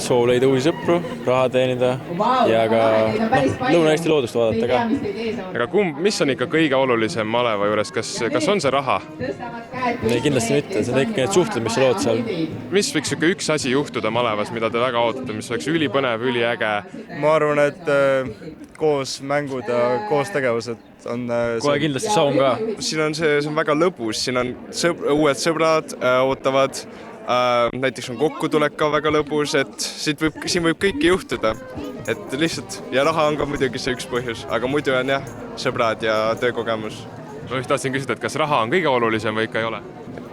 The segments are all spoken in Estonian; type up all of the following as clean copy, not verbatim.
soov leida uusi sõpru, raha teenida ja ka Lõuna-Eesti loodust vaadata ka. Aga mis on ikka kõige olulisem maleva juures? Kas on see raha? Kindlasti mitte, see on ikkagi need suhted, mis sa lood seal. Mis võiks üks asi juhtuda malevas, mida te väga ootate, mis oleks ülipõnev, üliäge? Ma arvan, et koos mängud ja koos tegevused on kohe kindlasti saun ka. Siin on väga lõbus, siin on uued sõbrad ootavad, näiteks on kokkutulek ka väga lõbus, et siin võib kõike juhtuda. Et lihtsalt, ja raha on ka muidugi see üks põhjus, aga muidu on jah, sõbrad ja töökogemus. Ma just tahtsin küsida, et kas raha on kõige olulisem või ikka ei ole?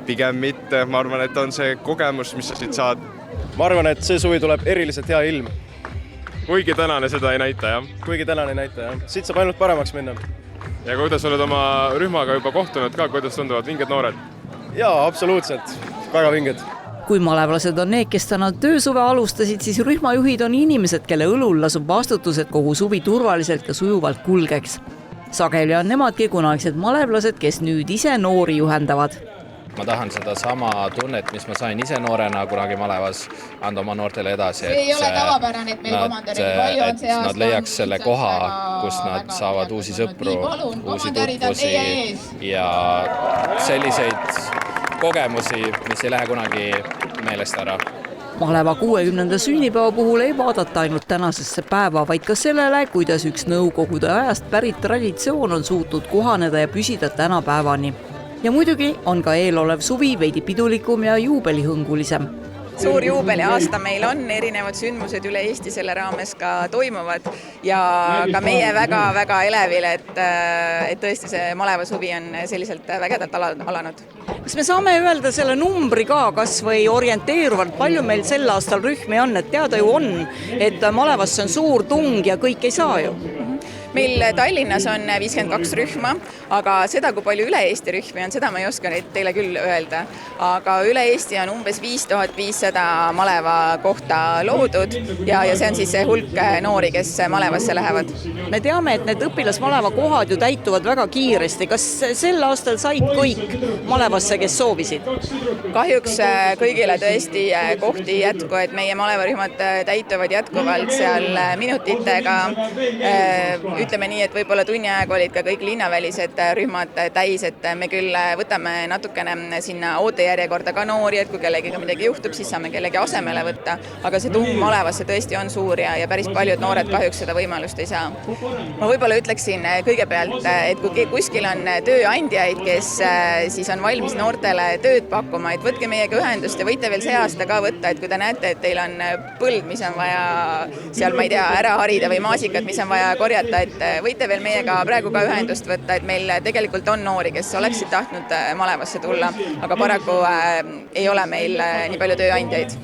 Pigem mitte, ma arvan, et on see kogemus, mis sa siit saad. Ma arvan, et see suvi tuleb eriliselt hea ilm. Kuigi tänane seda ei näita, jah? Kuigi tänane ei näita, jah. Siit saab ainult paremaks minna. Ja kuidas oled oma rühmaga juba kohtunud ka, kuidas tunduvad vinged noored? Jaa, absoluutselt. Väga vinged. Kui malevlased on need, kes täna töösuve alustasid, siis rühmajuhid on inimesed, kelle õlul lasub vastutus, et kogu suvi turvaliselt ja sujuvalt kulgeks. Sageli on nemadki kunaaegsed malevlased, kes nüüd ise noori juhendavad. Ma tahan seda sama tunnet, mis ma sain ise noorena kunagi malevas, anda oma noortele edasi. See ei ole tavapärane, et meil komandöri palju on see aasta. Nad leiaks selle koha, kus nad saavad uusi sõpru, uusi tutvusi ja selliseid kogemusi, mis ei lähe kunagi meelest ära. Maleva 60. sünnipäeva puhul ei vaadata ainult tänasesse päeva, vaid ka sellele, kuidas üks nõukogude ajast pärit traditsioon on suutnud kohaneda ja püsida tänapäevani. Ja muidugi on ka eelolev suvi veidi pidulikum ja juubelihõngulisem. Suur juubeli aasta meil on, erinevad sündmused üle Eesti selle raames ka toimuvad ja ka meie väga elevil, et tõesti see maleva suvi on selliselt vägedalt alanud. Kas me saame öelda selle numbri ka, kas või orienteeruvalt, palju meil sel aastal rühmi on, et teada ju on, et malevasse on suur tung ja kõik ei saa ju? Meil Tallinnas on 52 rühma, aga seda, kui palju üle Eesti rühmi on, seda ma ei oska teile küll öelda. Aga üle Eesti on umbes 5500 maleva kohta loodud ja see on siis see hulk noori, kes malevasse lähevad. Me teame, et need õpilasmaleva kohad ju täituvad väga kiiresti. Kas sel aastal said kõik malevasse, kes soovisid? Kahjuks kõigile tõesti kohti jätku, et meie malevarühmad täituvad jätkuvalt seal minutitega. Ütleme nii, et võib-olla tunni aega olid ka kõik linnavälised rühmad täis, et me küll võtame natukene sinna ootejärjekorda ka noori, et kui kellegiga midagi juhtub, siis saame kellegi asemele võtta, aga see tung malevasse tõesti on suur ja päris paljud noored kahjuks seda võimalust ei saa. Ma võib-olla ütleksin kõigepealt, et kui kuskil on tööandjaid, kes siis on valmis noortele tööd pakkuma, et võtke meiega ühendust ja võite veel see aasta ka võtta, et kui te näete, et teil on põld, mis on vaja seal, ma ei tea, ära harida või maasikad, mis on vaja korjata, et võite veel meiega praegu ka ühendust võtta, et meil tegelikult on noori, kes oleksid tahtnud malevasse tulla, aga paraku ei ole meil nii palju tööandjaid.